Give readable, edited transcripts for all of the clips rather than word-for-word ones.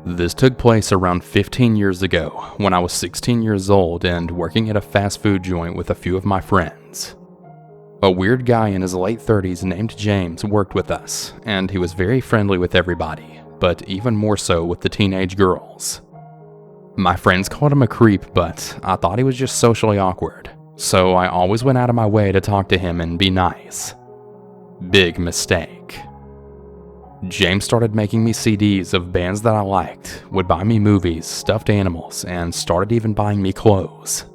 This took place around 15 years ago when I was 16 years old and working at a fast food joint with a few of my friends. A weird guy in his late 30s named James worked with us, and he was very friendly with everybody, but even more so with the teenage girls. My friends called him a creep, but I thought he was just socially awkward, so I always went out of my way to talk to him and be nice. Big mistake. James started making me CDs of bands that I liked, would buy me movies, stuffed animals, and started even buying me clothes.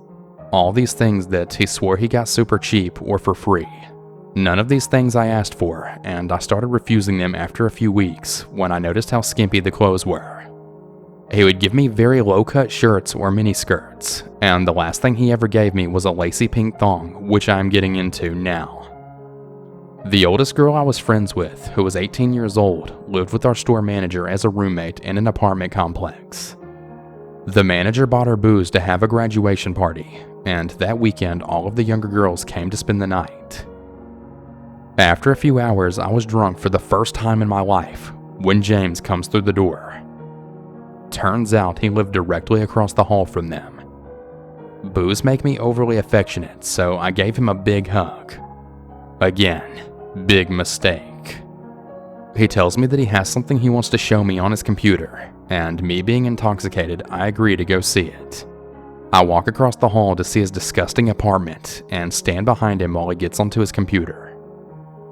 All these things that he swore he got super cheap or for free. None of these things I asked for, and I started refusing them after a few weeks when I noticed how skimpy the clothes were. He would give me very low-cut shirts or miniskirts, and the last thing he ever gave me was a lacy pink thong, which I'm getting into now. The oldest girl I was friends with, who was 18 years old, lived with our store manager as a roommate in an apartment complex. The manager bought her booze to have a graduation party, and that weekend all of the younger girls came to spend the night. After a few hours, I was drunk for the first time in my life when James comes through the door. Turns out he lived directly across the hall from them. Booze make me overly affectionate, so I gave him a big hug. Again, big mistake. He tells me that he has something he wants to show me on his computer, and me being intoxicated, I agree to go see it. I walk across the hall to see his disgusting apartment and stand behind him while he gets onto his computer.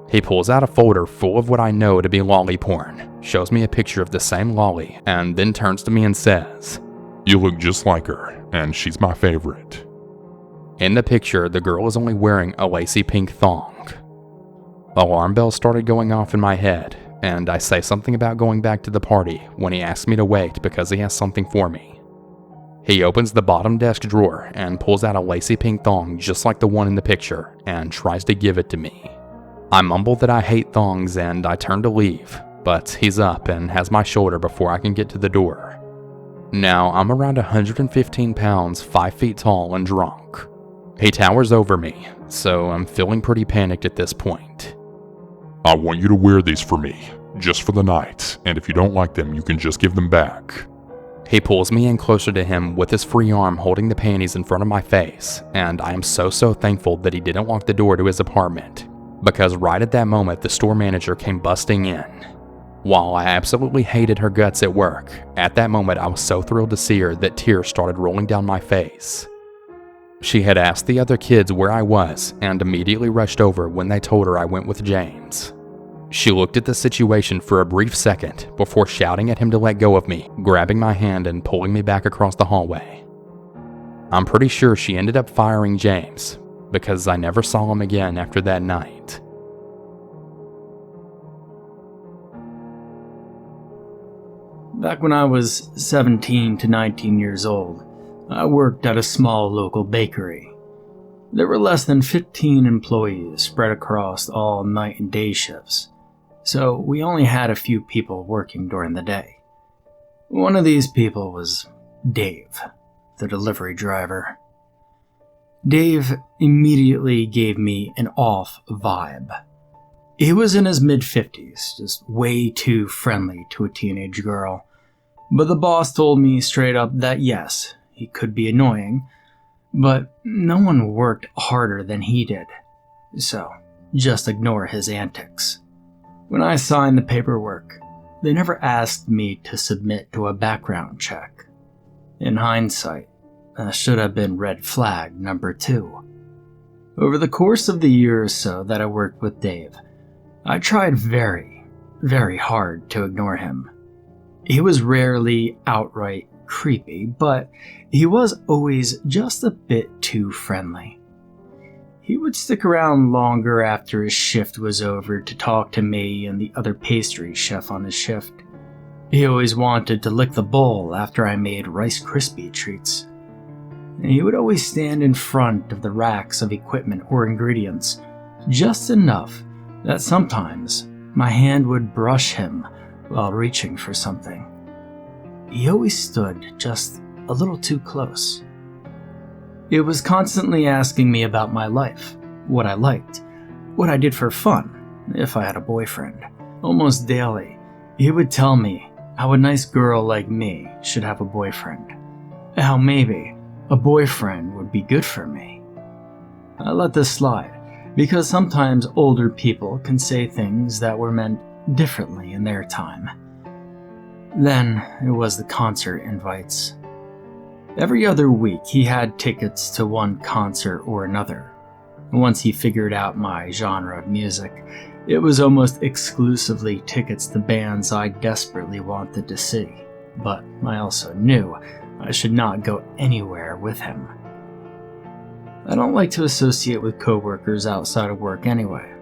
He pulls out a folder full of what I know to be lolly porn, shows me a picture of the same lolly, and then turns to me and says, "You look just like her, and she's my favorite." In the picture, the girl is only wearing a lacy pink thong. Alarm bells started going off in my head, and I say something about going back to the party when he asks me to wait because he has something for me. He opens the bottom desk drawer and pulls out a lacy pink thong just like the one in the picture and tries to give it to me. I mumble that I hate thongs and I turn to leave, but he's up and has my shoulder before I can get to the door. Now, I'm around 115 pounds, 5 feet tall and drunk. He towers over me, so I'm feeling pretty panicked at this point. "I want you to wear these for me, just for the night, and if you don't like them, you can just give them back." He pulls me in closer to him with his free arm holding the panties in front of my face, and I am so thankful that he didn't lock the door to his apartment, because right at that moment the store manager came busting in. While I absolutely hated her guts at work, at that moment I was so thrilled to see her that tears started rolling down my face. She had asked the other kids where I was and immediately rushed over when they told her I went with James. She looked at the situation for a brief second before shouting at him to let go of me, grabbing my hand and pulling me back across the hallway. I'm pretty sure she ended up firing James, because I never saw him again after that night. Back when I was 17 to 19 years old, I worked at a small local bakery. There were less than 15 employees spread across all night and day shifts, so we only had a few people working during the day. One of these people was Dave, the delivery driver. Dave immediately gave me an off vibe. He was in his mid-50s, just way too friendly to a teenage girl, but the boss told me straight up that yes, he could be annoying, but no one worked harder than he did, so just ignore his antics. When I signed the paperwork, they never asked me to submit to a background check. In hindsight, that should have been red flag number 2. Over the course of the year or so that I worked with Dave, I tried very, very hard to ignore him. He was rarely outright creepy, but he was always just a bit too friendly. He would stick around longer after his shift was over to talk to me and the other pastry chef on his shift. He always wanted to lick the bowl after I made Rice Krispie treats. And he would always stand in front of the racks of equipment or ingredients, just enough that sometimes my hand would brush him while reaching for something. He always stood just a little too close. He was constantly asking me about my life, what I liked, what I did for fun, if I had a boyfriend. Almost daily, he would tell me how a nice girl like me should have a boyfriend, how maybe a boyfriend would be good for me. I let this slide because sometimes older people can say things that were meant differently in their time. Then it was the concert invites. Every other week he had tickets to one concert or another. Once he figured out my genre of music, it was almost exclusively tickets to bands I desperately wanted to see, but I also knew I should not go anywhere with him. I don't like to associate with coworkers outside of work anyway,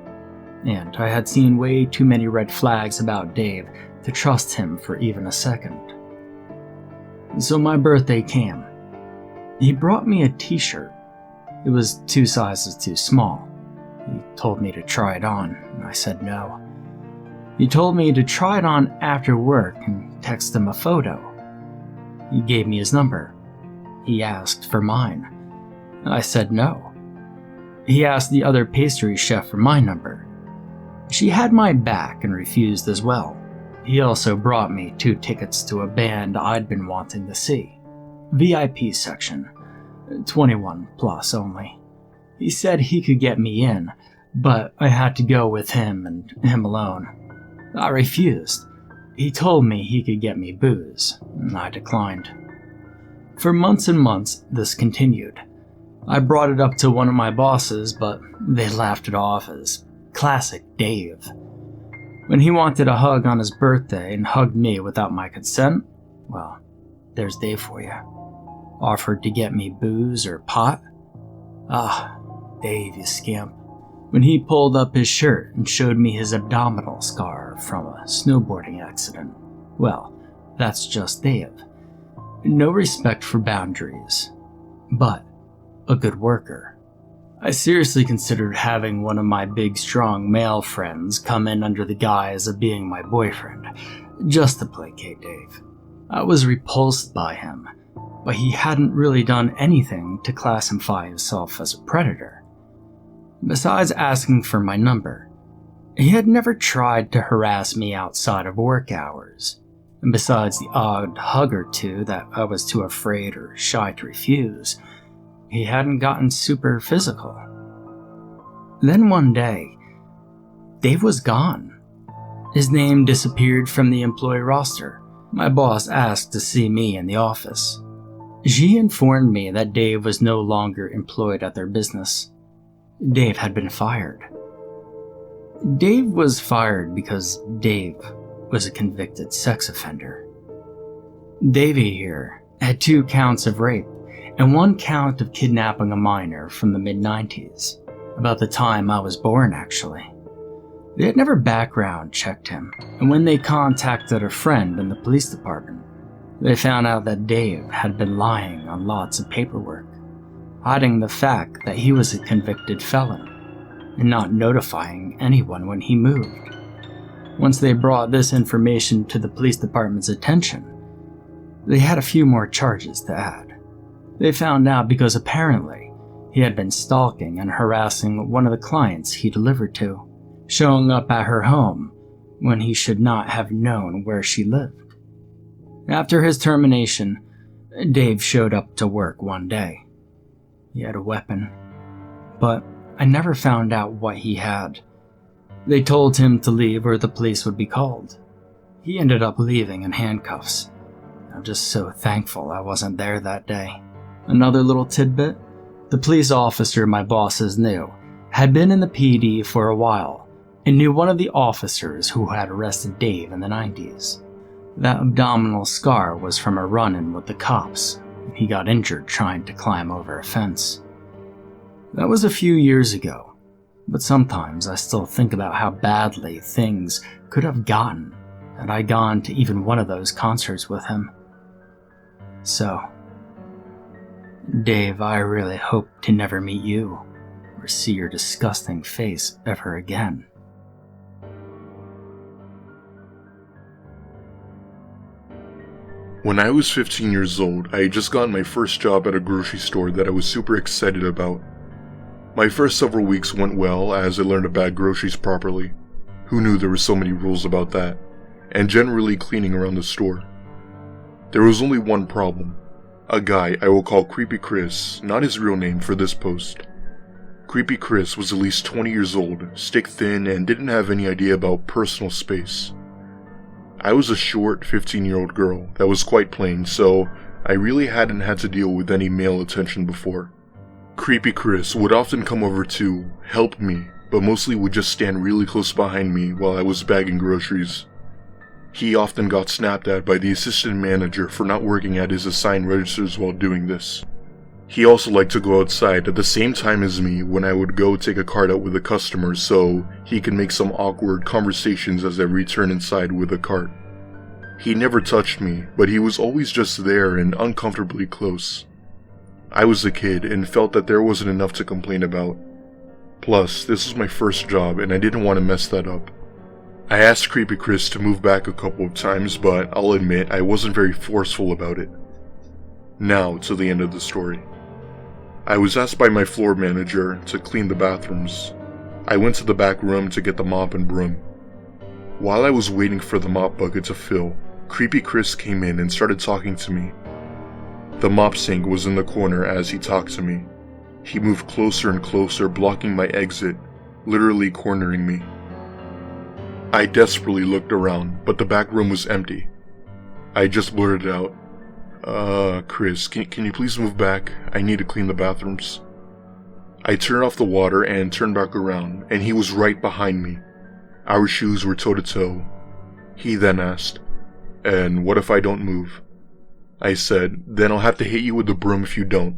and I had seen way too many red flags about Dave to trust him for even a second. So my birthday came. He brought me a t-shirt. It was 2 sizes too small. He told me to try it on, and I said no. He told me to try it on after work and text him a photo. He gave me his number. He asked for mine. I said no. He asked the other pastry chef for my number. She had my back and refused as well. He also brought me 2 tickets to a band I'd been wanting to see. VIP section, 21 plus only. He said he could get me in, but I had to go with him and him alone. I refused. He told me he could get me booze, and I declined. For months and months, this continued. I brought it up to one of my bosses, but they laughed it off as classic Dave. When he wanted a hug on his birthday and hugged me without my consent, well, there's Dave for you. Offered to get me booze or pot? Ah, Dave, you scamp. When he pulled up his shirt and showed me his abdominal scar from a snowboarding accident, well, that's just Dave. No respect for boundaries, but a good worker. I seriously considered having one of my big strong male friends come in under the guise of being my boyfriend, just to placate Dave. I was repulsed by him, but he hadn't really done anything to classify himself as a predator. Besides asking for my number, he had never tried to harass me outside of work hours, and besides the odd hug or two that I was too afraid or shy to refuse, he hadn't gotten super physical. Then one day, Dave was gone. His name disappeared from the employee roster. My boss asked to see me in the office. She informed me that Dave was no longer employed at their business. Dave had been fired. Dave was fired because Dave was a convicted sex offender. Davey here had 2 counts of rape and 1 count of kidnapping a minor from the mid-90s, about the time I was born actually. They had never background checked him, and when they contacted a friend in the police department, they found out that Dave had been lying on lots of paperwork, hiding the fact that he was a convicted felon, and not notifying anyone when he moved. Once they brought this information to the police department's attention, they had a few more charges to add. They found out because apparently he had been stalking and harassing one of the clients he delivered to, showing up at her home when he should not have known where she lived. After his termination, Dave showed up to work one day. He had a weapon, but I never found out what he had. They told him to leave or the police would be called. He ended up leaving in handcuffs. I'm just so thankful I wasn't there that day. Another little tidbit, the police officer my bosses knew had been in the PD for a while and knew one of the officers who had arrested Dave in the 90s. That abdominal scar was from a run-in with the cops. He got injured trying to climb over a fence. That was a few years ago, but sometimes I still think about how badly things could have gotten had I gone to even one of those concerts with him. So, Dave, I really hope to never meet you or see your disgusting face ever again. When I was 15 years old, I had just gotten my first job at a grocery store that I was super excited about. My first several weeks went well as I learned to bag groceries properly. Who knew there were so many rules about that? and generally cleaning around the store. There was only one problem. A guy I will call Creepy Chris, not his real name for this post. Creepy Chris was at least 20 years old, stick-thin, and didn't have any idea about personal space. I was a short, 15-year-old girl that was quite plain, so I really hadn't had to deal with any male attention before. Creepy Chris would often come over to help me, but mostly would just stand really close behind me while I was bagging groceries. He often got snapped at by the assistant manager for not working at his assigned registers while doing this. He also liked to go outside at the same time as me when I would go take a cart out with a customer so he could make some awkward conversations as I returned inside with the cart. He never touched me, but he was always just there and uncomfortably close. I was a kid and felt that there wasn't enough to complain about. Plus, this was my first job and I didn't want to mess that up. I asked Creepy Chris to move back a couple of times, but I'll admit I wasn't very forceful about it. Now to the end of the story. I was asked by my floor manager to clean the bathrooms. I went to the back room to get the mop and broom. While I was waiting for the mop bucket to fill, Creepy Chris came in and started talking to me. The mop sink was in the corner as he talked to me. He moved closer and closer, blocking my exit, literally cornering me. I desperately looked around, but the back room was empty. I just blurted out, Chris, can you please move back? I need to clean the bathrooms." I turned off the water and turned back around, and he was right behind me. Our shoes were toe to toe. He then asked, "And what if I don't move?" I said, "Then I'll have to hit you with the broom if you don't."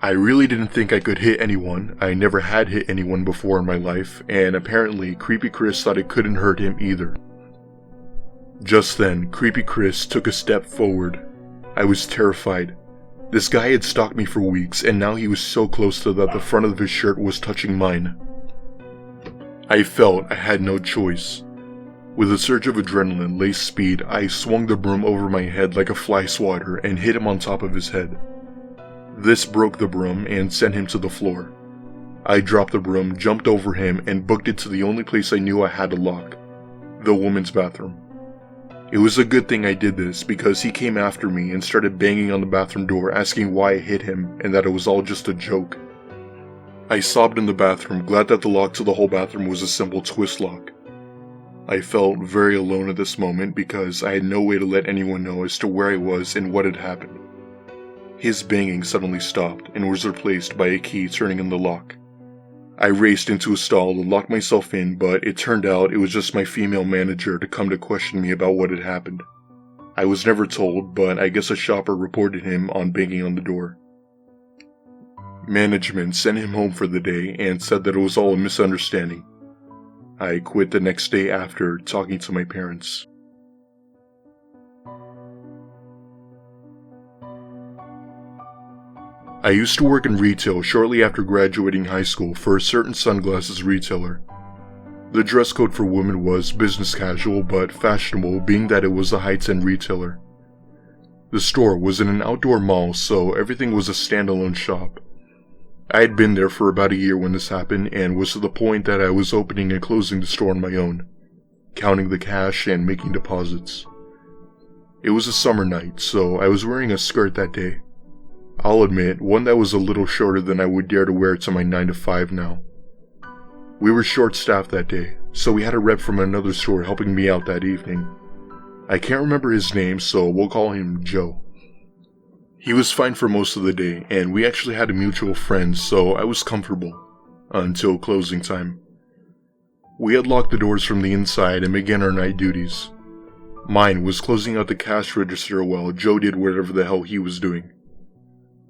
I really didn't think I could hit anyone. I never had hit anyone before in my life, and apparently Creepy Chris thought it couldn't hurt him either. Just then, Creepy Chris took a step forward. I was terrified. This guy had stalked me for weeks, and now he was so close to that the front of his shirt was touching mine. I felt I had no choice. With a surge of adrenaline laced speed, I swung the broom over my head like a fly swatter and hit him on top of his head. This broke the broom and sent him to the floor. I dropped the broom, jumped over him, and booked it to the only place I knew I had to lock, the women's bathroom. It was a good thing I did this because he came after me and started banging on the bathroom door asking why I hit him and that it was all just a joke. I sobbed in the bathroom, glad that the lock to the whole bathroom was a simple twist lock. I felt very alone at this moment because I had no way to let anyone know as to where I was and what had happened. His banging suddenly stopped and was replaced by a key turning in the lock. I raced into a stall to lock myself in, but it turned out it was just my female manager to come to question me about what had happened. I was never told, but I guess a shopper reported him on banging on the door. Management sent him home for the day and said that it was all a misunderstanding. I quit the next day after talking to my parents. I used to work in retail shortly after graduating high school for a certain sunglasses retailer. The dress code for women was business casual but fashionable, being that it was a high-end retailer. The store was in an outdoor mall, so everything was a standalone shop. I had been there for about a year when this happened and was to the point that I was opening and closing the store on my own, counting the cash and making deposits. It was a summer night, so I was wearing a skirt that day. I'll admit, one that was a little shorter than I would dare to wear to my 9-to-5 now. We were short-staffed that day, so we had a rep from another store helping me out that evening. I can't remember his name, so we'll call him Joe. He was fine for most of the day, and we actually had a mutual friend, so I was comfortable. Until closing time. We had locked the doors from the inside and began our night duties. Mine was closing out the cash register while Joe did whatever the hell he was doing.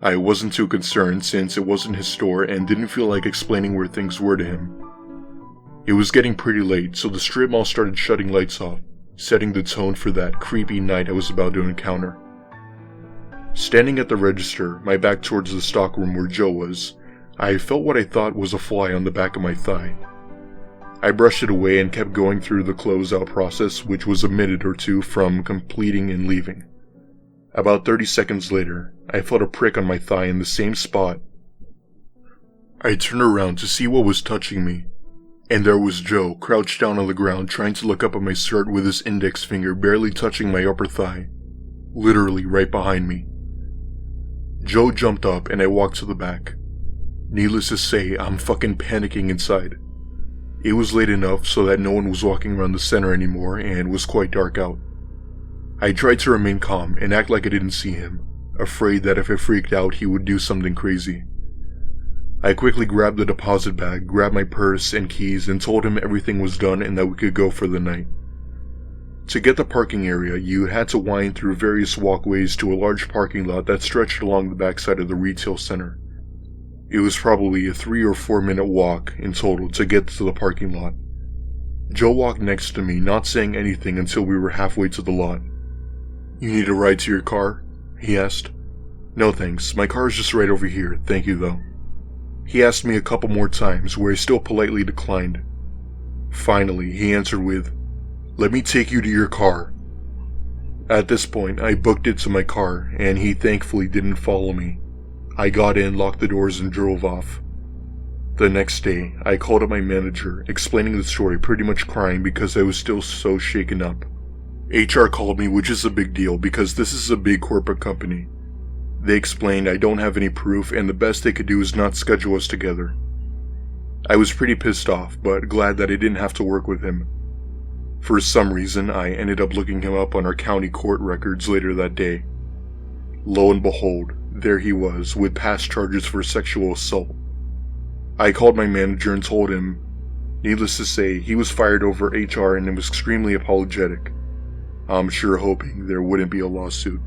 I wasn't too concerned since it wasn't his store and didn't feel like explaining where things were to him. It was getting pretty late, so the strip mall started shutting lights off, setting the tone for that creepy night I was about to encounter. Standing at the register, my back towards the stockroom where Joe was, I felt what I thought was a fly on the back of my thigh. I brushed it away and kept going through the closeout process, which was a minute or two from completing and leaving. About 30 seconds later, I felt a prick on my thigh in the same spot. I turned around to see what was touching me. And there was Joe, crouched down on the ground trying to look up at my skirt with his index finger barely touching my upper thigh, literally right behind me. Joe jumped up and I walked to the back. Needless to say, I'm fucking panicking inside. It was late enough so that no one was walking around the center anymore and was quite dark out. I tried to remain calm and act like I didn't see him, afraid that if I freaked out he would do something crazy. I quickly grabbed the deposit bag, grabbed my purse and keys and told him everything was done and that we could go for the night. To get the parking area, you had to wind through various walkways to a large parking lot that stretched along the backside of the retail center. It was probably a 3 or 4 minute walk in total to get to the parking lot. Joe walked next to me, not saying anything until we were halfway to the lot. "You need a ride to your car?" he asked. "No thanks, my car is just right over here, thank you though." He asked me a couple more times, where I still politely declined. Finally, he answered with, "Let me take you to your car." At this point, I booked it to my car, and he thankfully didn't follow me. I got in, locked the doors, and drove off. The next day, I called up my manager, explaining the story, pretty much crying because I was still so shaken up. HR called me, which is a big deal because this is a big corporate company. They explained I don't have any proof and the best they could do is not schedule us together. I was pretty pissed off, but glad that I didn't have to work with him. For some reason, I ended up looking him up on our county court records later that day. Lo and behold, there he was, with past charges for sexual assault. I called my manager and told him. Needless to say, he was fired over HR and was extremely apologetic. I'm sure hoping there wouldn't be a lawsuit.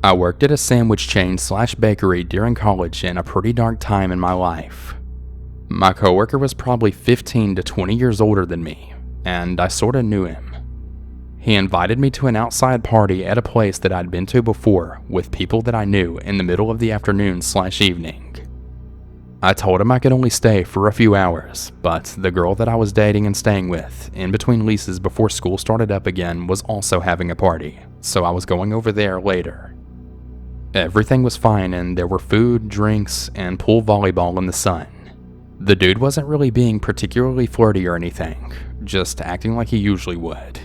I worked at a sandwich chain / bakery during college in a pretty dark time in my life. My coworker was probably 15 to 20 years older than me, and I sorta knew him. He invited me to an outside party at a place that I'd been to before with people that I knew in the middle of the afternoon / evening. I told him I could only stay for a few hours, but the girl that I was dating and staying with, in between leases before school started up again, was also having a party, so I was going over there later. Everything was fine and there were food, drinks, and pool volleyball in the sun. The dude wasn't really being particularly flirty or anything, just acting like he usually would.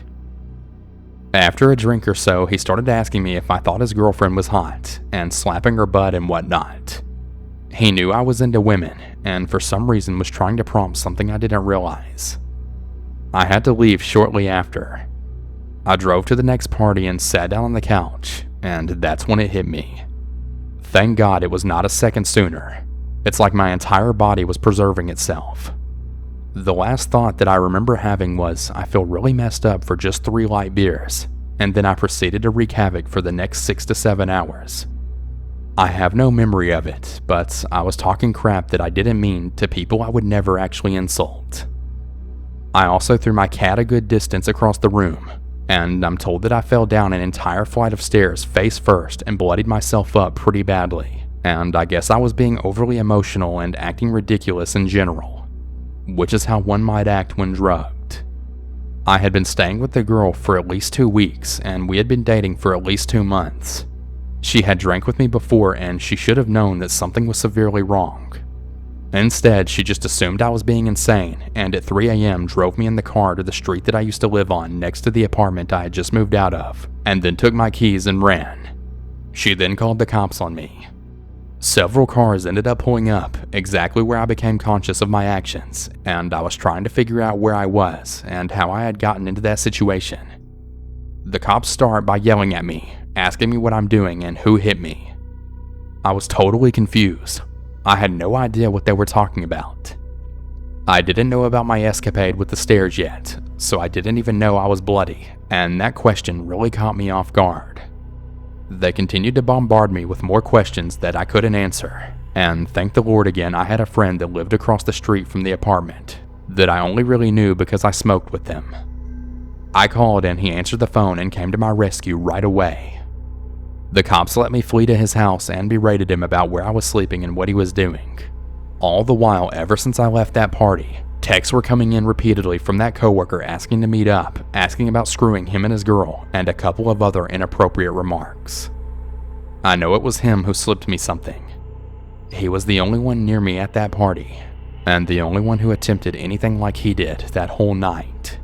After a drink or so, he started asking me if I thought his girlfriend was hot, and slapping her butt and whatnot. He knew I was into women, and for some reason was trying to prompt something I didn't realize. I had to leave shortly after. I drove to the next party and sat down on the couch, and that's when it hit me. Thank God it was not a second sooner. It's like my entire body was preserving itself. The last thought that I remember having was, I feel really messed up for just 3 light beers, and then I proceeded to wreak havoc for the next 6 to 7 hours. I have no memory of it, but I was talking crap that I didn't mean to people I would never actually insult. I also threw my cat a good distance across the room, and I'm told that I fell down an entire flight of stairs face first and bloodied myself up pretty badly, and I guess I was being overly emotional and acting ridiculous in general, which is how one might act when drugged. I had been staying with the girl for at least 2 weeks, and we had been dating for at least 2 months. She had drank with me before, and she should have known that something was severely wrong. Instead, she just assumed I was being insane, and at 3 a.m. drove me in the car to the street that I used to live on next to the apartment I had just moved out of, and then took my keys and ran. She then called the cops on me. Several cars ended up pulling up, exactly where I became conscious of my actions, and I was trying to figure out where I was and how I had gotten into that situation. The cops start by yelling at me, asking me what I'm doing and who hit me. I was totally confused. I had no idea what they were talking about. I didn't know about my escapade with the stairs yet, so I didn't even know I was bloody, and that question really caught me off guard. They continued to bombard me with more questions that I couldn't answer, and thank the Lord again I had a friend that lived across the street from the apartment that I only really knew because I smoked with them. I called and he answered the phone and came to my rescue right away. The cops let me flee to his house and berated him about where I was sleeping and what he was doing. All the while, ever since I left that party, texts were coming in repeatedly from that coworker asking to meet up, asking about screwing him and his girl, and a couple of other inappropriate remarks. I know it was him who slipped me something. He was the only one near me at that party, and the only one who attempted anything like he did that whole night.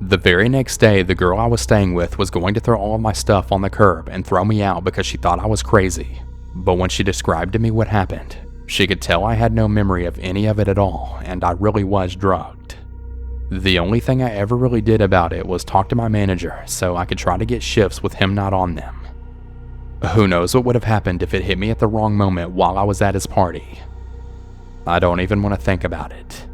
The very next day, the girl I was staying with was going to throw all of my stuff on the curb and throw me out because she thought I was crazy. But when she described to me what happened, she could tell I had no memory of any of it at all, and I really was drugged. The only thing I ever really did about it was talk to my manager so I could try to get shifts with him not on them. Who knows what would have happened if it hit me at the wrong moment while I was at his party. I don't even want to think about it.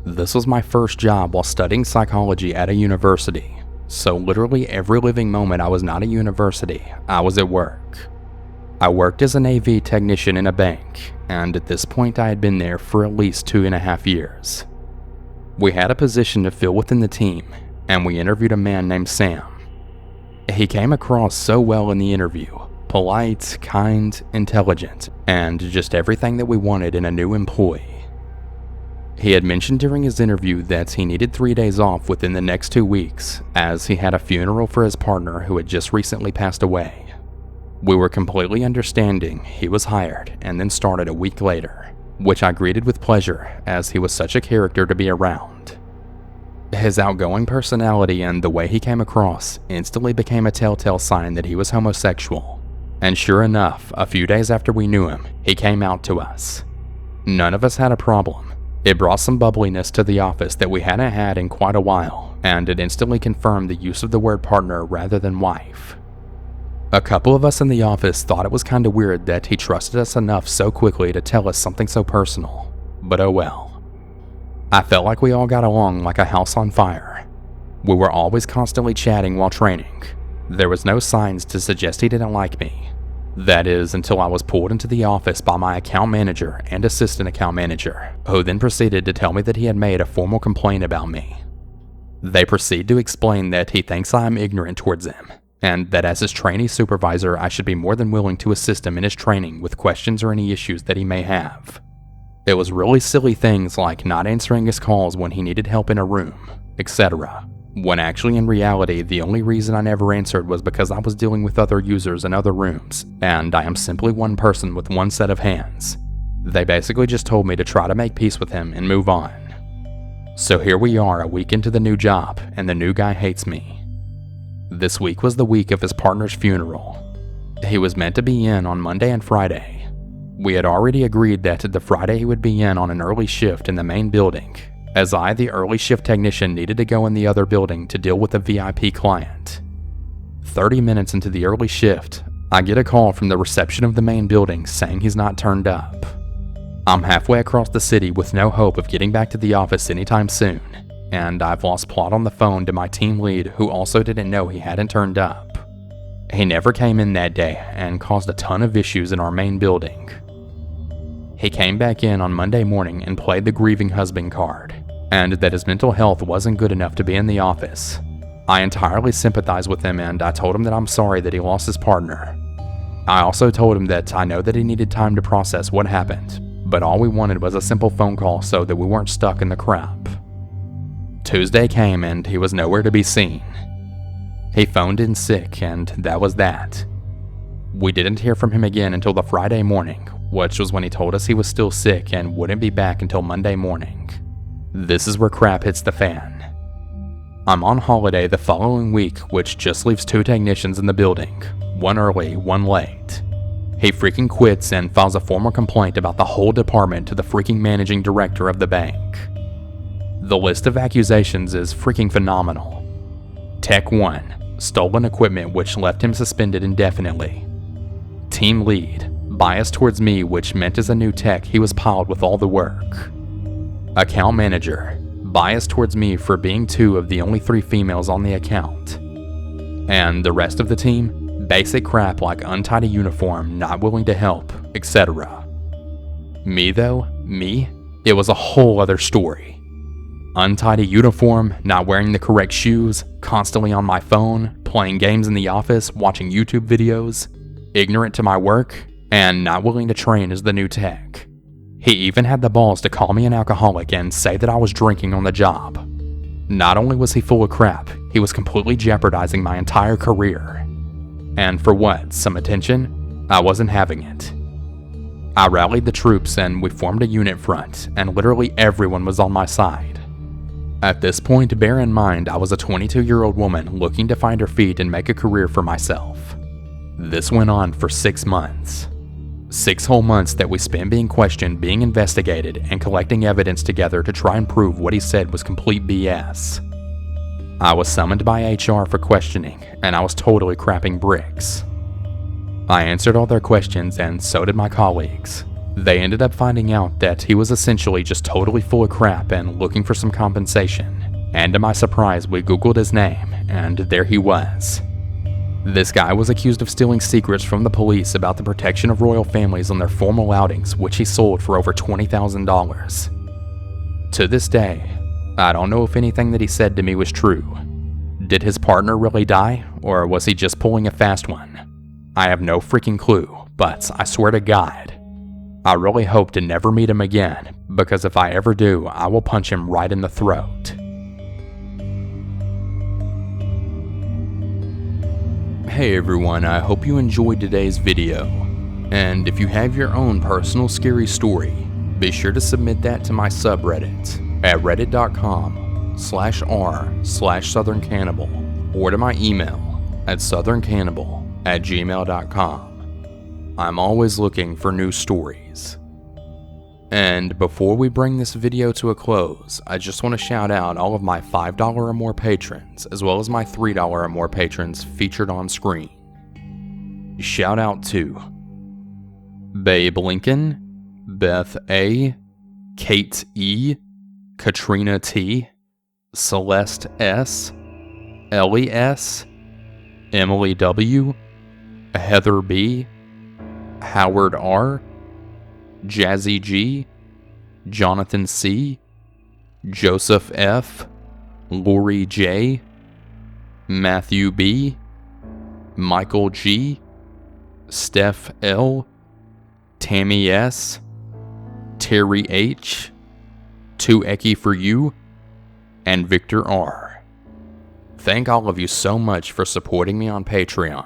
This was my first job while studying psychology at a university, so literally every living moment I was not at university, I was at work. I worked as an AV technician in a bank, and at this point I had been there for at least 2.5 years. We had a position to fill within the team, and we interviewed a man named Sam. He came across so well in the interview, polite, kind, intelligent, and just everything that we wanted in a new employee. He had mentioned during his interview that he needed 3 days off within the next 2 weeks, as he had a funeral for his partner who had just recently passed away. We were completely understanding. He was hired and then started a week later, which I greeted with pleasure as he was such a character to be around. His outgoing personality and the way he came across instantly became a telltale sign that he was homosexual. And sure enough, a few days after we knew him, he came out to us. None of us had a problem. It brought some bubbliness to the office that we hadn't had in quite a while, and it instantly confirmed the use of the word partner rather than wife. A couple of us in the office thought it was kinda weird that he trusted us enough so quickly to tell us something so personal, but oh well. I felt like we all got along like a house on fire. We were always constantly chatting while training. There was no signs to suggest he didn't like me. That is, until I was pulled into the office by my account manager and assistant account manager, who then proceeded to tell me that he had made a formal complaint about me. They proceed to explain that he thinks I am ignorant towards him, and that as his trainee supervisor I should be more than willing to assist him in his training with questions or any issues that he may have. It was really silly things like not answering his calls when he needed help in a room, etc. When actually in reality, the only reason I never answered was because I was dealing with other users in other rooms, and I am simply one person with one set of hands. They basically just told me to try to make peace with him and move on. So here we are a week into the new job, and the new guy hates me. This week was the week of his partner's funeral. He was meant to be in on Monday and Friday. We had already agreed that the Friday he would be in on an early shift in the main building, as I, the early shift technician, needed to go in the other building to deal with a VIP client. 30 minutes into the early shift, I get a call from the reception of the main building saying he's not turned up. I'm halfway across the city with no hope of getting back to the office anytime soon, and I've lost plot on the phone to my team lead, who also didn't know he hadn't turned up. He never came in that day and caused a ton of issues in our main building. He came back in on Monday morning and played the grieving husband card, and that his mental health wasn't good enough to be in the office. I entirely sympathized with him, and I told him that I'm sorry that he lost his partner. I also told him that I know that he needed time to process what happened, but all we wanted was a simple phone call so that we weren't stuck in the crap. Tuesday came and he was nowhere to be seen. He phoned in sick, and that was that. We didn't hear from him again until the Friday morning, which was when he told us he was still sick and wouldn't be back until Monday morning. This is where crap hits the fan. I'm on holiday the following week, which just leaves 2 technicians in the building, one early, one late. He freaking quits and files a formal complaint about the whole department to the freaking managing director of the bank. The list of accusations is freaking phenomenal. Tech 1, stolen equipment which left him suspended indefinitely. Team lead, bias towards me, which meant as a new tech he was piled with all the work. Account manager, bias towards me for being 2 of the only 3 females on the account. And the rest of the team, basic crap like untidy uniform, not willing to help, etc. Me though, it was a whole other story. Untidy uniform, not wearing the correct shoes, constantly on my phone, playing games in the office, watching YouTube videos, ignorant to my work, and not willing to train as the new tech. He even had the balls to call me an alcoholic and say that I was drinking on the job. Not only was he full of crap, he was completely jeopardizing my entire career. And for what? Some attention? I wasn't having it. I rallied the troops and we formed a unit front, and literally everyone was on my side. At this point, bear in mind I was a 22-year-old woman looking to find her feet and make a career for myself. This went on for 6 months. 6 whole months that we spent being questioned, being investigated, and collecting evidence together to try and prove what he said was complete BS. I was summoned by HR for questioning, and I was totally crapping bricks. I answered all their questions, and so did my colleagues. They ended up finding out that he was essentially just totally full of crap and looking for some compensation. And to my surprise, we Googled his name, and there he was. This guy was accused of stealing secrets from the police about the protection of royal families on their formal outings, which he sold for over $20,000. To this day, I don't know if anything that he said to me was true. Did his partner really die, or was he just pulling a fast one? I have no freaking clue, but I swear to God, I really hope to never meet him again, because if I ever do, I will punch him right in the throat. Hey everyone, I hope you enjoyed today's video. And if you have your own personal scary story, be sure to submit that to my subreddit at reddit.com/r/southerncannibal or to my email at southerncannibal@gmail.com. I'm always looking for new stories. And before we bring this video to a close, I just want to shout out all of my $5 or more patrons, as well as my $3 or more patrons featured on screen. Shout out to Babe Lincoln, Beth A, Kate E, Katrina T, Celeste S, Ellie S, Emily W, Heather B, Howard R, Jazzy G, Jonathan C, Joseph F, Lori J, Matthew B, Michael G, Steph L, Tammy S, Terry H, 2Eki for you, and Victor R. Thank all of you so much for supporting me on Patreon.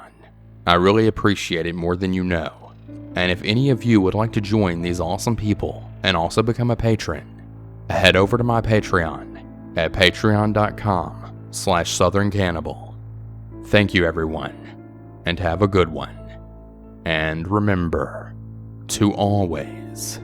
I really appreciate it more than you know. And if any of you would like to join these awesome people and also become a patron, head over to my Patreon at patreon.com/southerncannibal. Thank you everyone, and have a good one. And remember to always